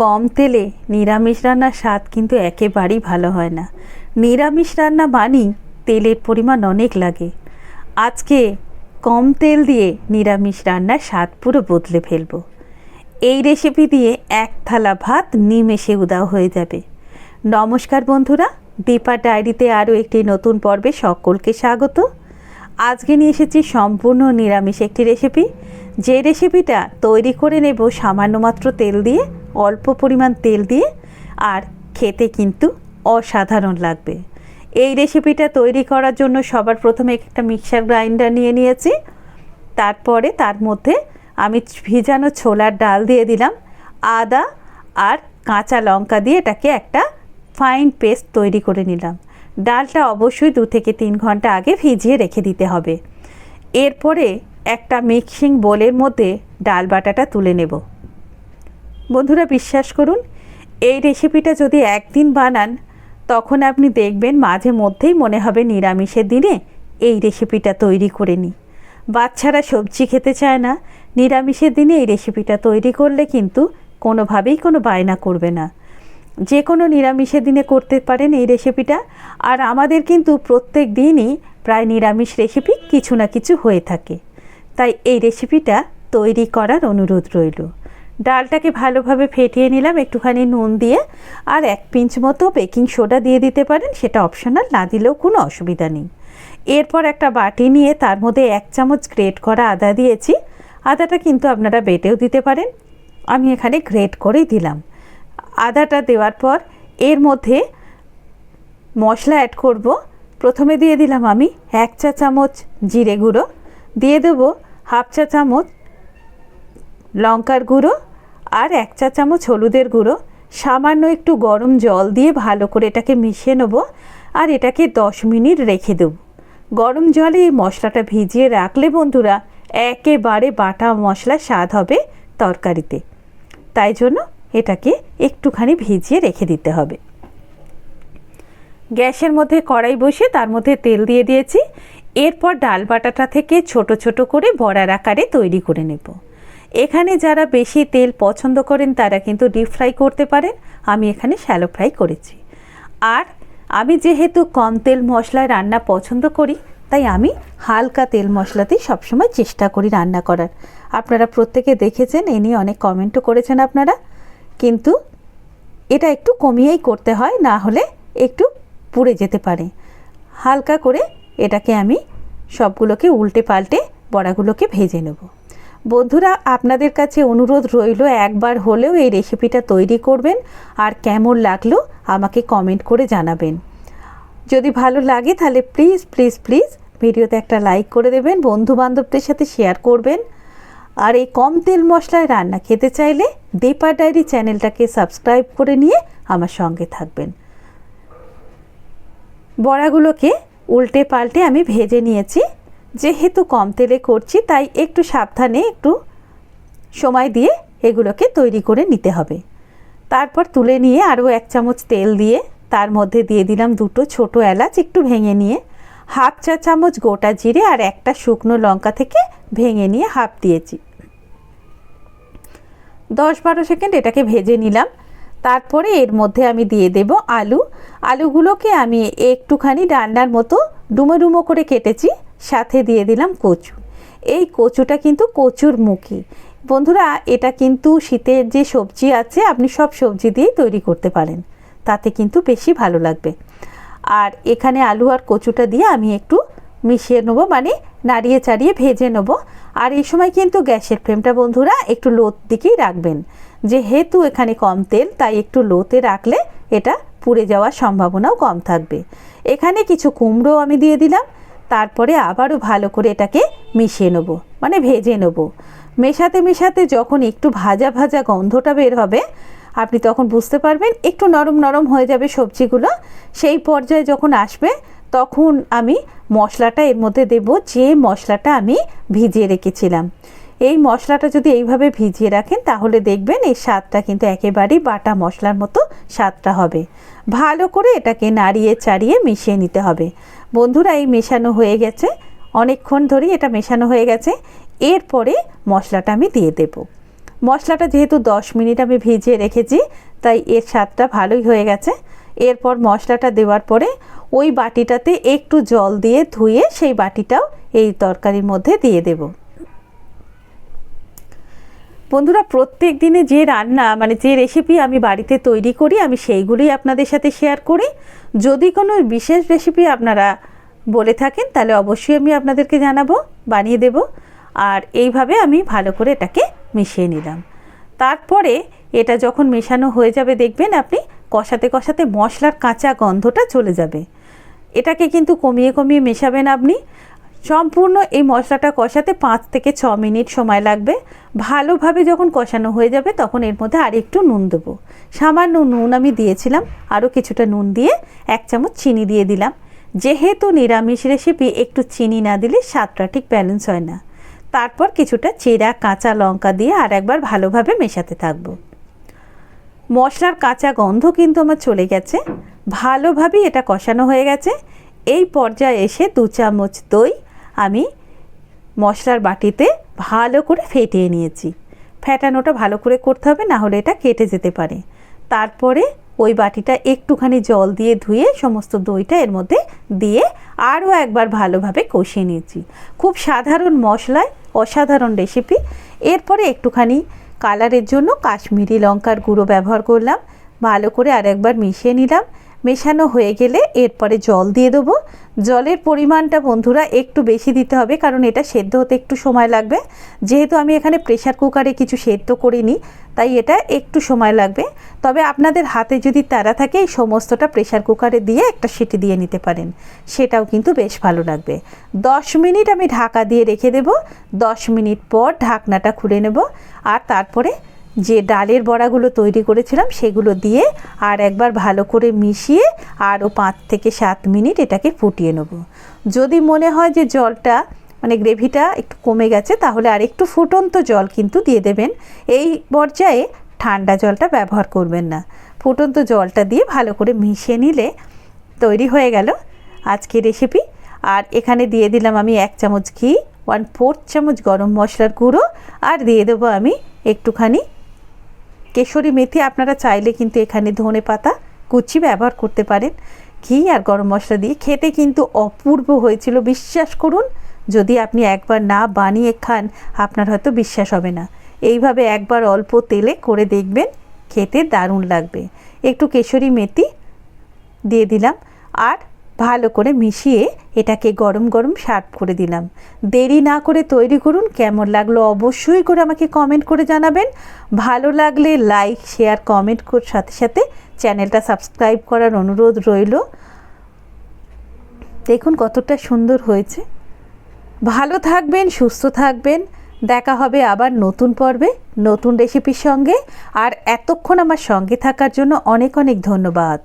কম তেলে নিরামিষ রান্নার স্বাদ কিন্তু একেবারেই ভালো হয় না। নিরামিষ রান্না মানেই তেলের পরিমাণ অনেক লাগে। আজকে কম তেল দিয়ে নিরামিষ রান্নার স্বাদ পুরো বদলে ফেলবো। এই রেসিপি দিয়ে এক থালা ভাত নিমেষে উধাও হয়ে যাবে। নমস্কার বন্ধুরা, দীপা ডায়েরিতে আরও একটি নতুন পর্বে সকলকে স্বাগত। আজকে নিয়ে এসেছি সম্পূর্ণ নিরামিষ একটি রেসিপি। যে রেসিপিটা তৈরি করে নেব সামান্য মাত্র তেল দিয়ে, অল্প পরিমাণ তেল দিয়ে, আর খেতে কিন্তু অসাধারণ লাগবে। এই রেসিপিটা তৈরি করার জন্য সবার প্রথমে একটা মিক্সার গ্রাইন্ডার নিয়ে নিয়েছি। তারপরে তার মধ্যে আমি ভিজানো ছোলার ডাল দিয়ে দিলাম, আদা আর কাঁচা লঙ্কা দিয়ে এটাকে একটা ফাইন পেস্ট তৈরি করে নিলাম। ডালটা অবশ্যই 2 থেকে 3 ঘন্টা আগে ভিজিয়ে রেখে দিতে হবে। এরপরে একটা মিক্সিং বোলের মধ্যে ডাল বাটাটা তুলে নেব। বন্ধুরা, বিশ্বাস করুন, এই রেসিপিটা যদি একদিন বানান তখন আপনি দেখবেন মাঝে মধ্যেই মনে হবে নিরামিষের দিনে এই রেসিপিটা তৈরি করে নিই। বাচ্চারা সবজি খেতে চায় না, নিরামিষের দিনে এই রেসিপিটা তৈরি করলে কিন্তু কোনোভাবেই কোনো বায়না করবে না। যে কোনো নিরামিষের দিনে করতে পারেন এই রেসিপিটা। আর আমাদের কিন্তু প্রত্যেক দিনই প্রায় নিরামিষ রেসিপি কিছু না কিছু হয়ে থাকে, তাই এই রেসিপিটা তৈরি করার অনুরোধ রইল। ডালটাকে ভালোভাবে ফেটিয়ে নিলাম একটুখানি নুন দিয়ে, আর 1 পিঞ্চ মতো বেকিং সোডা দিয়ে দিতে পারেন, সেটা অপশনাল, না দিলেও কোনো অসুবিধা নেই। এরপর একটা বাটি নিয়ে তার মধ্যে 1 চামচ গ্রেট করা আদা দিয়েছি। আদাটা কিন্তু আপনারা বেটেও দিতে পারেন, আমি এখানে গ্রেট করেই দিলাম। আদাটা দেওয়ার পর এর মধ্যে মশলা অ্যাড করব। প্রথমে দিয়ে দিলাম আমি 1 চা চামচ জিরে গুঁড়ো, দিয়ে দেবো 1/2 চা চামচ লঙ্কার গুঁড়ো আর 1 চা চামচ হলুদের গুঁড়ো। সামান্য একটু গরম জল দিয়ে ভালো করে এটাকে মিশিয়ে নেব, আর এটাকে 10 মিনিট রেখে দেব। গরম জলে এই মশলাটা ভিজিয়ে রাখলে বন্ধুরা একেবারে বাটা মশলার স্বাদ হবে তরকারিতে, তাই জন্য এটাকে একটুখানি ভিজিয়ে রেখে দিতে হবে। গ্যাসের মধ্যে কড়াই বসিয়ে তার মধ্যে তেল দিয়ে দিয়েছি। এরপর ডাল বাটাটা থেকে ছোট ছোট করে বড়ার আকারে তৈরি করে নেব। এখানে যারা বেশি তেল পছন্দ করেন তারা কিন্তু ডিপ ফ্রাই করতে পারেন, আমি এখানে শ্যালো ফ্রাই করেছি। আর আমি যেহেতু কম তেল মশলায় রান্না পছন্দ করি, তাই আমি হালকা তেল মশলাতেই সবসময় চেষ্টা করি রান্না করার। আপনারা প্রত্যেকে দেখেছেন, এ নিয়ে অনেক কমেন্টও করেছেন আপনারা, কিন্তু এটা একটু কমিয়েই করতে হয়, না হলে একটু পুড়ে যেতে পারে। হালকা করে এটাকে আমি সবগুলোকে উল্টে পাল্টে বড়াগুলোকে ভেজে নেব। বন্ধুরা, আপনাদের কাছে অনুরোধ রইল একবার হলেও এই রেসিপিটা তৈরি করবেন, আর কেমন লাগলো আমাকে কমেন্ট করে জানাবেন। যদি ভালো লাগে তাহলে প্লিজ প্লিজ প্লিজ ভিডিওতে একটা লাইক করে দেবেন, বন্ধুবান্ধবদের সাথে শেয়ার করবেন। আর এই কম তেল মশলায় রান্না খেতে চাইলে দীপা ডায়েরি চ্যানেলটাকে সাবস্ক্রাইব করে নিয়ে আমার সঙ্গে থাকবেন। বড়াগুলোকে উল্টে পাল্টে আমি ভেজে নিয়েছি। যেহেতু কম তেলে করছি তাই একটু সাবধানে, একটু সময় দিয়ে এগুলোকে তৈরি করে নিতে হবে। তারপর তুলে নিয়ে আরও 1 চামচ তেল দিয়ে তার মধ্যে দিয়ে দিলাম 2টো ছোটো এলাচ একটু ভেঙে নিয়ে, 1/2 চা চামচ গোটা জিরে আর একটা শুকনো লঙ্কা থেকে ভেঙে নিয়ে 1/2 দিয়েছি। 10-12 সেকেন্ড এটাকে ভেজে নিলাম। তারপরে এর মধ্যে আমি দিয়ে দেব আলুগুলোকে আমি একটুখানি ডান্ডার মতো ডুমো ডুমো করে কেটেছি, সাথে দিয়ে দিলাম কচু। এই কচুটা কিন্তু কচুর মুখী। বন্ধুরা, এটা কিন্তু শীতের যে সবজি আছে আপনি সব সবজি দিয়েই তৈরি করতে পারেন, তাতে কিন্তু বেশি ভালো লাগবে। আর এখানে আলু আর কচুটা দিয়ে আমি একটু মিশিয়ে নেব, মানে নাড়িয়ে চাড়িয়ে ভেজে নেব। আর এই সময় কিন্তু গ্যাসের ফ্লেমটা বন্ধুরা একটু লোর দিকেই রাখবেন, যেহেতু এখানে কম তেল, তাই একটু লোতে রাখলে এটা পুড়ে যাওয়ার সম্ভাবনাও কম থাকবে। এখানে কিছু কুমড়ো আমি দিয়ে দিলাম। তারপরে আবারও ভালো করে এটাকে মিশিয়ে নেব, মানে ভেজে নেব। মেশাতে মেশাতে যখন একটু ভাজা ভাজা গন্ধটা বের হবে, আপনি তখন বুঝতে পারবেন একটু নরম নরম হয়ে যাবে সবজিগুলো। সেই পর্যায়ে যখন আসবে তখন আমি মশলাটা এর মধ্যে দেব, যে মশলাটা আমি ভিজিয়ে রেখেছিলাম। এই মশলাটা যদি এইভাবে ভিজিয়ে রাখেন তাহলে দেখবেন এই স্বাদটা কিন্তু একেবারেই বাটা মশলার মতো স্বাদটা হবে। ভালো করে এটাকে নাড়িয়ে চাড়িয়ে মিশিয়ে নিতে হবে। বন্ধুরা, এই মেশানো হয়ে গেছে, অনেকক্ষণ ধরেই এটা মেশানো হয়ে গেছে। এরপরে মশলাটা আমি দিয়ে দেব। মশলাটা যেহেতু 10 মিনিট আমি ভিজিয়ে রেখেছি, তাই এর স্বাদটা ভালোই হয়ে গেছে। এরপর মশলাটা দেওয়ার পরে ওই বাটিটাতে একটু জল দিয়ে ধুয়ে সেই বাটিটাও এই তরকারির মধ্যে দিয়ে দেব। বন্ধুরা, প্রত্যেক দিনে যে রান্না মানে যে রেসিপি আমি বাড়িতে তৈরি করি আমি সেইগুলোই আপনাদের সাথে শেয়ার করি। যদি কোনো বিশেষ রেসিপি আপনারা বলে থাকেন তাহলে অবশ্যই আমি আপনাদেরকে জানাবো, বানিয়ে দেব। আর এইভাবে আমি ভালো করে এটাকে মিশিয়ে নিলাম। তারপরে এটা যখন মেশানো হয়ে যাবে দেখবেন আপনি কষাতে কষাতে মশলার কাঁচা গন্ধটা চলে যাবে। এটাকে কিন্তু কমিয়ে কমিয়ে মেশাবেন আপনি। সম্পূর্ণ এই মশলাটা কষাতে 5 থেকে 6 মিনিট সময় লাগবে। ভালোভাবে যখন কষানো হয়ে যাবে তখন এর মধ্যে আর একটু নুন দেবো। সামান্য নুন আমি দিয়েছিলাম, আরও কিছুটা নুন দিয়ে 1 চামচ চিনি দিয়ে দিলাম। যেহেতু নিরামিষ রেসিপি একটু চিনি না দিলে স্বাদটা ঠিক ব্যালেন্স হয় না। তারপর কিছুটা চেরা কাঁচা লঙ্কা দিয়ে আর একবার ভালোভাবে মেশাতে থাকবো। মশলার কাঁচা গন্ধ কিন্তু আমার চলে গেছে, ভালোভাবে এটা কষানো হয়ে গেছে। এই পর্যায়ে এসে 2 চামচ দই আমি মশলার বাটিতে ভালো করে ফেটিয়ে নিয়েছি। ফেটানোটা ভালো করে করতে হবে, না হলে এটা কেটে যেতে পারে। তারপরে ওই বাটিটা একটুখানি জল দিয়ে ধুয়ে সমস্ত দইটা এর মধ্যে দিয়ে আরও একবার ভালোভাবে কষিয়ে নিয়েছি। খুব সাধারণ মশলায় অসাধারণ রেসিপি। এরপরে একটুখানি কালারের জন্য কাশ্মীরি লঙ্কার গুঁড়ো ব্যবহার করলাম। ভালো করে আর একবার মিশিয়ে নিলাম। মেশানো হয়ে গেলে এরপরে জল দিয়ে দেবো। জলের পরিমাণটা বন্ধুরা একটু বেশি দিতে হবে, কারণ এটা সেদ্ধ হতে একটু সময় লাগবে। যেহেতু আমি এখানে প্রেসার কুকারে কিছু সেদ্ধ করিনি, তাই এটা একটু সময় লাগবে। তবে আপনাদের হাতে যদি তাড়া থাকে এই সমস্তটা প্রেসার কুকারে দিয়ে একটা সিটি দিয়ে নিতে পারেন, সেটাও কিন্তু বেশ ভালো লাগবে। 10 মিনিট আমি ঢাকা দিয়ে রেখে দেব। 10 মিনিট পর ঢাকনাটা খুলে নেব। আর তারপরে যে ডালের বড়াগুলো তৈরি করেছিলাম সেগুলো দিয়ে আর একবার ভালো করে মিশিয়ে আরও 5 থেকে 7 মিনিট এটাকে ফুটিয়ে নেব। যদি মনে হয় যে জলটা মানে গ্রেভিটা একটু কমে গেছে, তাহলে আর একটু ফুটন্ত জল কিন্তু দিয়ে দেবেন। এই পর্যায়ে ঠান্ডা জলটা ব্যবহার করবেন না। ফুটন্ত জলটা দিয়ে ভালো করে মিশিয়ে নিলে তৈরি হয়ে গেল আজকের রেসিপি। আর এখানে দিয়ে দিলাম আমি 1 চামচ ঘি, 1/4 চামচ গরম মশলার গুঁড়ো, আর দিয়ে দেবো আমি একটুখানি কেশরি মেথি। আপনারা চাইলে কিন্তু এখানে ধনে পাতা কুচি ব্যবহার করতে পারেন। ঘি আর গরম মশলা দিয়ে খেতে কিন্তু অপূর্ব হয়েছিল, বিশ্বাস করুন। যদি আপনি একবার না বানিয়ে খান আপনার হয়তো বিশ্বাস হবে না। এইভাবে একবার অল্প তেলে করে দেখবেন, খেতে দারুণ লাগবে। একটু কেশরি মেথি দিয়ে দিলাম আর ভালো করে মিশিয়ে এটাকে গরম গরম সার্ভ করে দিলাম। দেরি না করে তৈরি করুন। কেমন লাগলো অবশ্যই করে আমাকে কমেন্ট করে জানাবেন। ভালো লাগলে লাইক, শেয়ার, কমেন্ট করার সাথে সাথে চ্যানেলটা সাবস্ক্রাইব করার অনুরোধ রইল। দেখুন কতটা সুন্দর হয়েছে। ভালো থাকবেন, সুস্থ থাকবেন। দেখা হবে আবার নতুন পর্বে নতুন রেসিপির সঙ্গে। আর এতক্ষণ আমার সঙ্গে থাকার জন্য অনেক অনেক ধন্যবাদ।